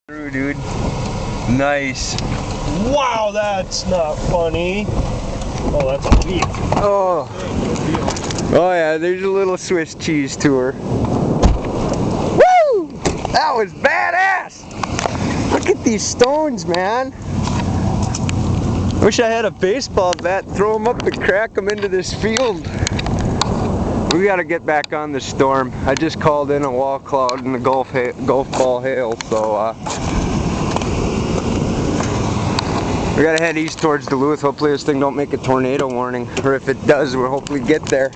Through, dude. Nice. Wow, that's not funny. Oh, that's a leaf. Oh. Oh yeah, there's a little Swiss cheese to her. Woo! That was badass! Look at these stones, man. Wish I had a baseball bat, throw them up and crack them into this field. We gotta get back on the storm. I just called in a wall cloud and the golf ball hail, so we gotta head east towards Duluth. Hopefully this thing don't make a tornado warning, or if it does, we'll hopefully get there.